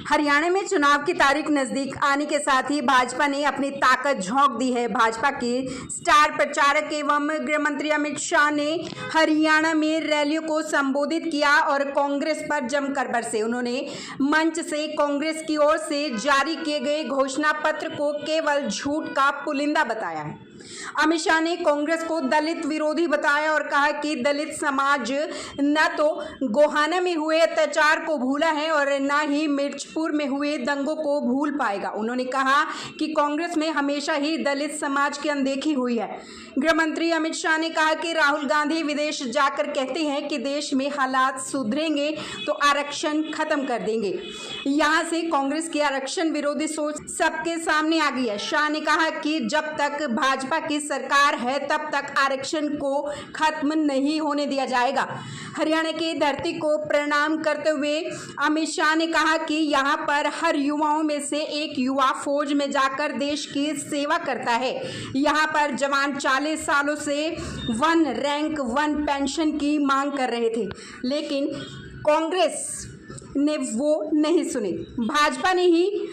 हरियाणा में चुनाव की तारीख नजदीक आने के साथ ही भाजपा ने अपनी ताकत झोंक दी है। भाजपा के स्टार प्रचारक एवं गृह मंत्री अमित शाह ने हरियाणा में रैलियों को संबोधित किया और कांग्रेस पर जमकर बरसे। उन्होंने मंच से कांग्रेस की ओर से जारी किए गए घोषणा पत्र को केवल झूठ का पुलिंदा बताया है। अमित शाह ने कांग्रेस को दलित विरोधी बताया और कहा कि दलित समाज न तो गोहाना में हुए अत्याचार को भूला है और न ही मिर्चपुर में हुए दंगों को भूल पाएगा। उन्होंने कहा कि कांग्रेस में हमेशा ही दलित समाज की अनदेखी हुई है। गृह मंत्री अमित शाह ने कहा कि राहुल गांधी विदेश जाकर कहते हैं कि देश में हालात सुधरेंगे तो आरक्षण खत्म कर देंगे। यहां से कांग्रेस की आरक्षण विरोधी सोच सबके सामने आ गई है। शाह ने कहा कि जब तक भाजपा की सरकार है तब तक आरक्षण को खत्म नहीं होने दिया जाएगा। हरियाणा की धरती को प्रणाम करते हुए अमित शाह ने कहा कि यहां पर हर युवाओं में से एक युवा फौज में जाकर देश की सेवा करता है। यहां पर जवान 40 सालों से 1 रैंक 1 पेंशन की मांग कर रहे थे, लेकिन कांग्रेस ने वो नहीं सुनी। भाजपा ने ही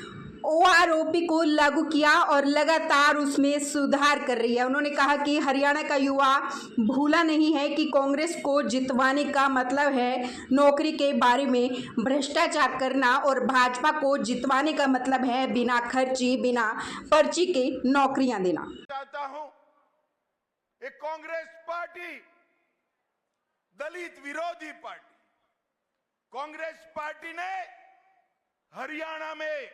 ओआरओपी को लागू किया और लगातार उसमें सुधार कर रही है। उन्होंने कहा कि हरियाणा का युवा भूला नहीं है कि कांग्रेस को जितवाने का मतलब है नौकरी के बारे में भ्रष्टाचार करना और भाजपा को जितवाने का मतलब है बिना खर्ची बिना पर्ची के नौकरियां देना। चाहता हूं एक कांग्रेस पार्टी दलित विरोधी पार्टी, कांग्रेस पार्टी ने हरियाणा में,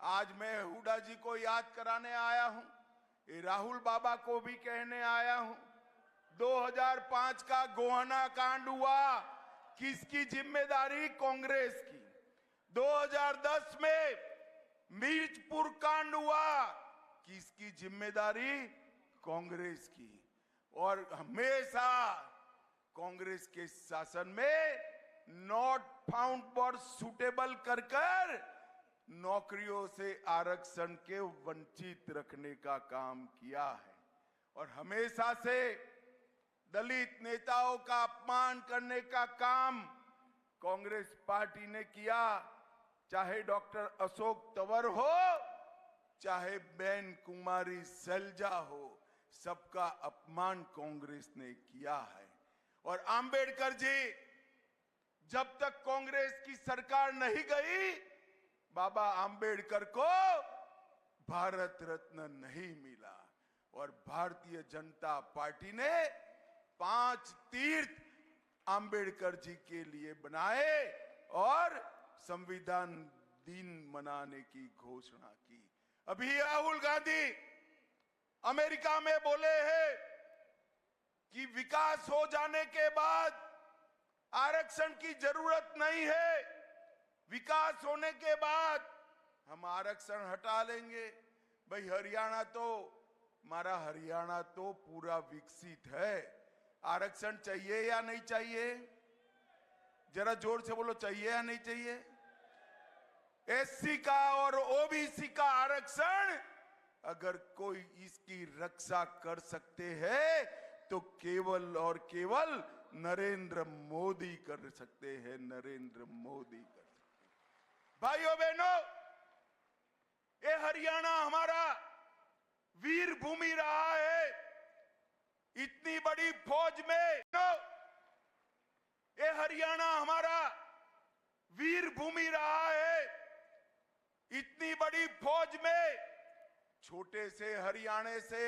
आज मैं हुड्डा जी को याद कराने आया हूं, ये राहुल बाबा को भी कहने आया हूं। 2005 का गोहाना कांड हुआ, किसकी जिम्मेदारी? कांग्रेस की। 2010 में मिर्चपुर कांड हुआ, किसकी जिम्मेदारी? कांग्रेस की। और हमेशा कांग्रेस के शासन में नॉट फाउंड फॉर सुटेबल कर नौकरियों से आरक्षण के वंचित रखने का काम किया है और हमेशा से दलित नेताओं का अपमान करने का काम कांग्रेस पार्टी ने किया। चाहे डॉक्टर अशोक तंवर हो, चाहे बेन कुमारी सैलजा हो, सबका अपमान कांग्रेस ने किया है। और आंबेडकर जी, जब तक कांग्रेस की सरकार नहीं गई, बाबा आंबेडकर को भारत रत्न नहीं मिला। और भारतीय जनता पार्टी ने 5 तीर्थ आंबेडकर जी के लिए बनाए और संविधान दिन मनाने की घोषणा की। अभी राहुल गांधी अमेरिका में बोले हैं कि विकास हो जाने के बाद आरक्षण की जरूरत नहीं है, विकास होने के बाद हम आरक्षण हटा लेंगे। भाई हरियाणा तो, हमारा हरियाणा तो पूरा विकसित है। आरक्षण चाहिए या नहीं चाहिए? जरा जोर से बोलो, चाहिए या नहीं चाहिए? एससी का और ओबीसी का आरक्षण अगर कोई इसकी रक्षा कर सकते हैं तो केवल और केवल नरेंद्र मोदी कर सकते हैं, नरेंद्र मोदी कर सकते हैं। भाइयों बहनों, ये हरियाणा हमारा वीर भूमि रहा है। इतनी बड़ी फौज में, ये हरियाणा हमारा वीर भूमि रहा है। इतनी बड़ी फौज में छोटे से हरियाणे से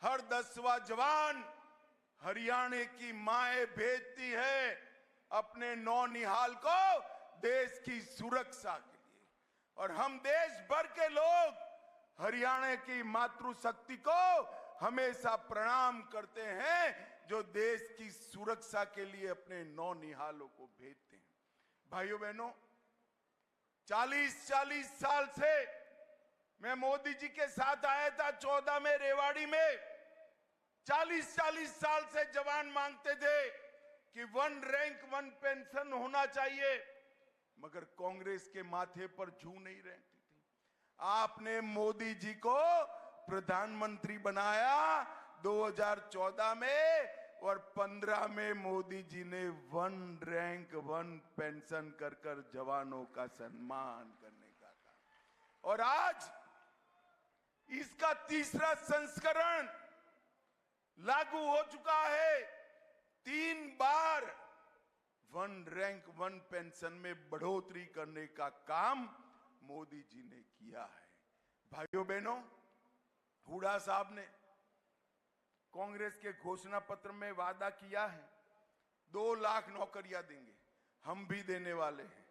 हर 10वां जवान हरियाणा की माएं भेजती है अपने नौनिहाल को देश की सुरक्षा के लिए। और हम देश भर के लोग हरियाणा की मातृशक्ति को हमेशा प्रणाम करते हैं, जो देश की सुरक्षा के लिए अपने नौनिहालों को भेजते हैं। भाइयों बहनों, 40 साल से मैं मोदी जी के साथ आया था 14 में रेवाड़ी में। 40 साल से जवान मांगते थे कि 1 रैंक 1 पेंशन होना चाहिए, मगर कांग्रेस के माथे पर जू नहीं रहती थी। आपने मोदी जी को प्रधानमंत्री बनाया 2014 में, और 15 में मोदी जी ने 1 रैंक 1 पेंशन कर जवानों का सम्मान करने का काम। और आज इसका तीसरा संस्करण लागू हो चुका है। 3 बार 1 रैंक 1 पेंशन में बढ़ोतरी करने का काम मोदी जी ने किया है। भाइयों बहनों, हुड्डा साहब ने कांग्रेस के घोषणा पत्र में वादा किया है 2 लाख नौकरियां देंगे, हम भी देने वाले हैं।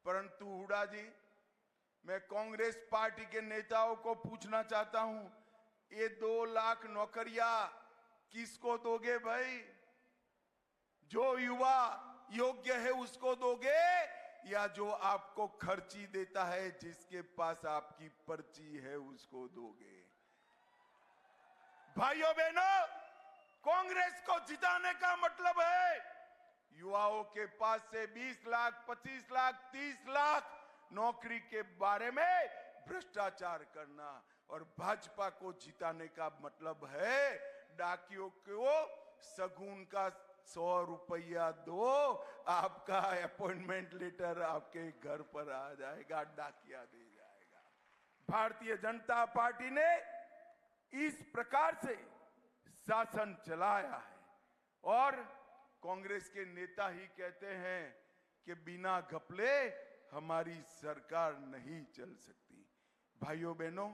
परंतु हुड्डा जी, मैं कांग्रेस पार्टी के नेताओं को पूछना चाहता हूं, ये 2 लाख नौकरियां किसको दोगे भाई? जो युवा योग्य है उसको दोगे या जो आपको खर्ची देता है, जिसके पास आपकी पर्ची है, उसको दोगे? भाइयों बहनों, कांग्रेस को जिताने का मतलब है युवाओं के पास से 20 लाख, 25 लाख, 30 लाख नौकरी के बारे में भ्रष्टाचार करना। और भाजपा को जिताने का मतलब है डाकियों को सगुन का 100 रुपया दो, आपका अपॉइंटमेंट लेटर आपके घर पर आ जाएगा, डाकिया दे जाएगा। भारतीय जनता पार्टी ने इस प्रकार से शासन चलाया है और कांग्रेस के नेता ही कहते हैं कि बिना घपले हमारी सरकार नहीं चल सकती। भाइयों बहनों,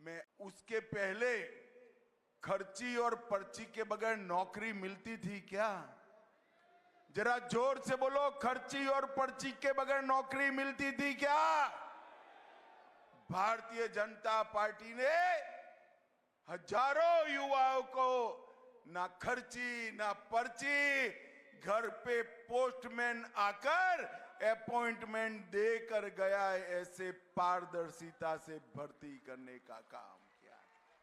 मैं उसके पहले खर्ची और पर्ची के बगैर नौकरी मिलती थी क्या? जरा जोर से बोलो, खर्ची और पर्ची के बगैर नौकरी मिलती थी क्या? भारतीय जनता पार्टी ने हजारों युवाओं को ना खर्ची ना पर्ची, घर पे पोस्टमैन आकर अपॉइंटमेंट देकर गया, ऐसे पारदर्शिता से भर्ती करने का काम